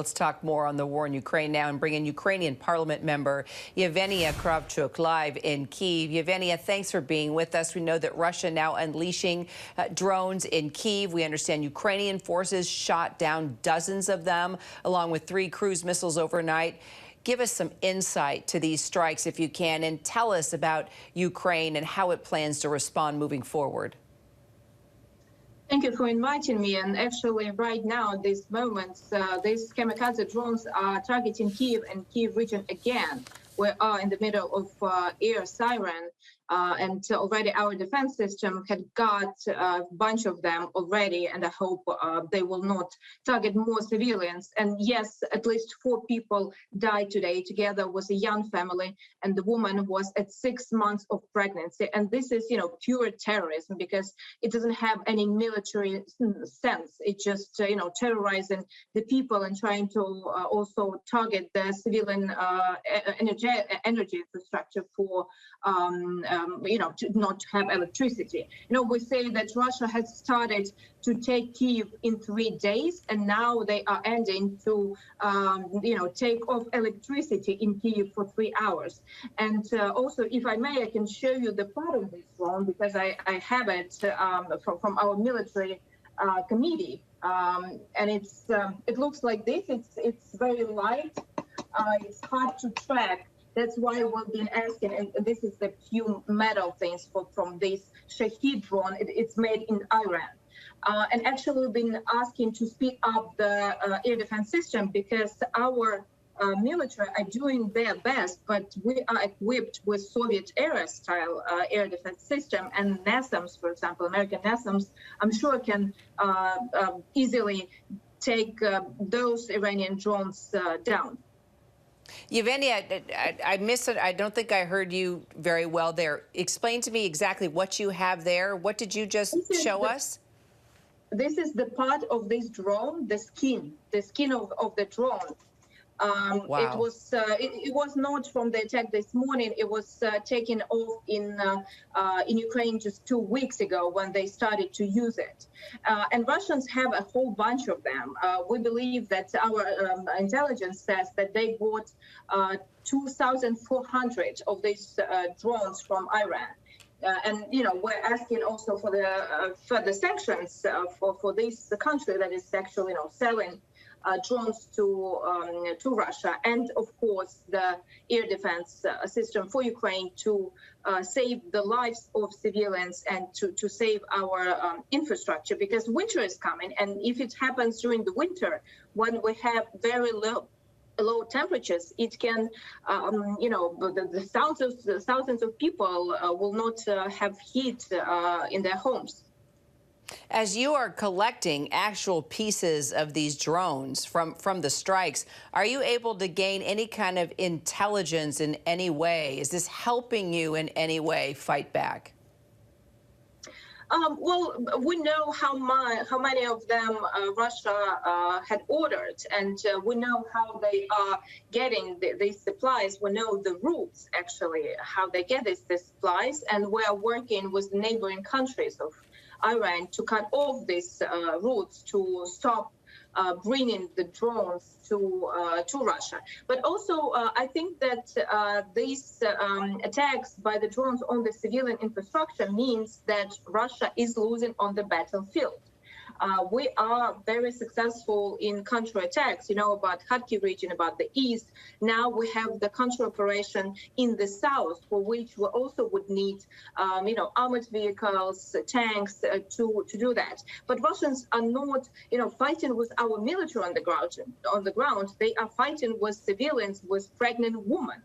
Let's talk more on the war in Ukraine now and bring in Ukrainian Parliament member Yevheniia Kravchuk live in Kyiv. Yevheniia, thanks for being with us. We know that Russia now unleashing drones in Kyiv. We understand Ukrainian forces shot down dozens of them, along with 3 cruise missiles overnight. Give us some insight to these strikes, if you can, and tell us about Ukraine and how it plans to respond moving forward. Thank you for inviting me. And actually, right now, at this moment, these kamikaze drones are targeting Kyiv and Kyiv region again. We are in the middle of air siren, and already our defense system had got a bunch of them already, and I hope they will not target more civilians. And yes, at least 4 people died today, together with a young family, and the woman was at 6 months of pregnancy. And this is, pure terrorism, because it doesn't have any military sense. It's just, terrorizing the people and trying to also target the civilian energy infrastructure for to not have electricity. We say that Russia has started to take Kyiv in 3 days, and now they are ending to, take off electricity in Kyiv for 3 hours. And also, if I may, I can show you the part of this drone, because I have it from our military committee, and it looks like this. It's very light. It's hard to track. That's why we've been asking, and this is the few metal things from this Shahid drone. It's made in Iran. And actually, we've been asking to speed up the air defense system, because our military are doing their best, but we are equipped with Soviet-era style air defense system, and NASAMS, for example, American NASAMS, I'm sure can easily take those Iranian drones down. Yevheniia, I missed it. I don't think I heard you very well there. Explain to me exactly what you have there. What did you just show us? This is the part of this drone, the skin of the drone. Wow. It was not from the attack this morning. It was taken off in Ukraine just 2 weeks ago, when they started to use it. And Russians have a whole bunch of them. We believe that our intelligence says that they bought 2,400 of these drones from Iran. And we're asking also for the further sanctions for this country that is actually selling drones to Russia, and of course the air defense system for Ukraine to save the lives of civilians and to save our infrastructure, because winter is coming, and if it happens during the winter, when we have very low temperatures, it can, the thousands of people will not have heat in their homes. As you are collecting actual pieces of these drones from the strikes, are you able to gain any kind of intelligence in any way? Is this helping you in any way fight back? Well, we know how many of them Russia had ordered, and we know how they are getting these supplies. We know the routes, actually, how they get these supplies, and we are working with the neighboring countries of Iran to cut off these routes, to stop bringing the drones to Russia. But also, I think that these attacks by the drones on the civilian infrastructure means that Russia is losing on the battlefield. We are very successful in counter-attacks, about Kharkiv region, about the east. Now we have the counter-operation in the south, for which we also would need, armored vehicles, tanks to do that. But Russians are not, fighting with our military on the ground. They are fighting with civilians, with pregnant women.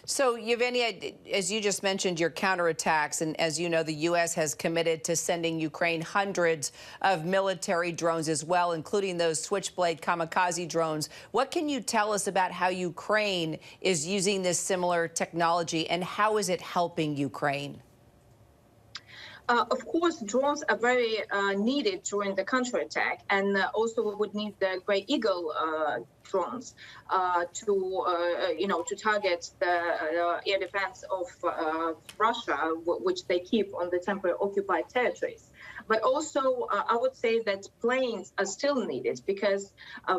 So, Yevheniia, as you just mentioned, your counterattacks, and as you know, the U.S. has committed to sending Ukraine hundreds of military drones as well, including those Switchblade kamikaze drones. What can you tell us about how Ukraine is using this similar technology, and how is it helping Ukraine? Of course, drones are very needed during the counterattack, and also we would need the Grey Eagle drones to target the air defense of Russia, which they keep on the temporary occupied territories. But also, I would say that planes are still needed because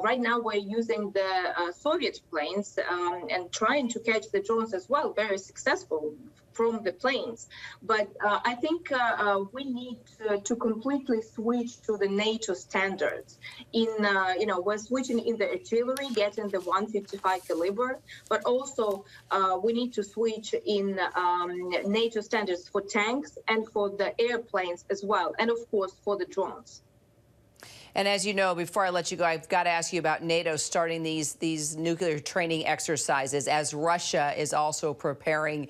right now we're using the Soviet planes and trying to catch the drones as well, very successful from the planes. But I think we need to completely switch to the NATO standards. We're switching in the artillery, getting the 155 caliber, but also we need to switch in NATO standards for tanks and for the airplanes as well, and of course for the drones. And as you know, before I let you go, I've got to ask you about NATO starting these nuclear training exercises as Russia is also preparing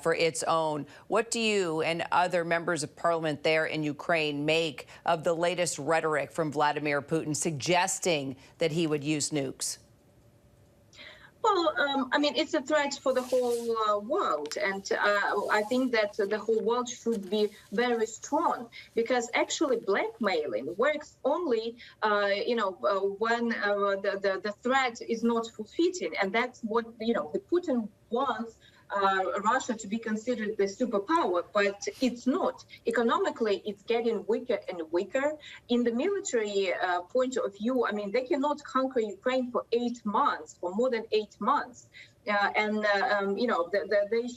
for its own. What do you and other members of parliament there in Ukraine make of the latest rhetoric from Vladimir Putin suggesting that he would use nukes? Well, I mean, it's a threat for the whole world. And I think that the whole world should be very strong because actually blackmailing works only, when the threat is not fulfilling. And that's what, the Putin wants Russia to be considered the superpower, but it's not. Economically, it's getting weaker and weaker. In the military point of view, I mean, they cannot conquer Ukraine for 8 months, for more than 8 months. They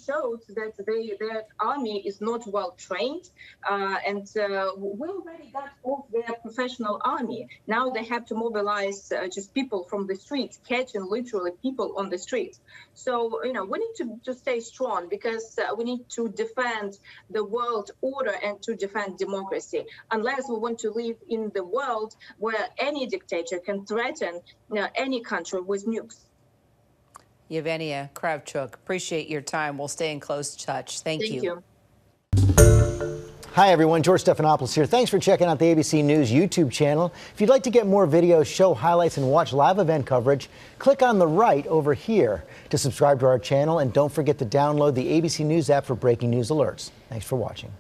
showed that their army is not well trained, and we already got off their professional army. Now they have to mobilize just people from the streets, catching literally people on the streets. So, we need to stay strong because we need to defend the world order and to defend democracy. Unless we want to live in the world where any dictator can threaten any country with nukes. Yevheniia Kravchuk, appreciate your time. We'll stay in close touch. Thank you. Hi, everyone. George Stephanopoulos here. Thanks for checking out the ABC News YouTube channel. If you'd like to get more videos, show highlights, and watch live event coverage, click on the right over here to subscribe to our channel. And don't forget to download the ABC News app for breaking news alerts. Thanks for watching.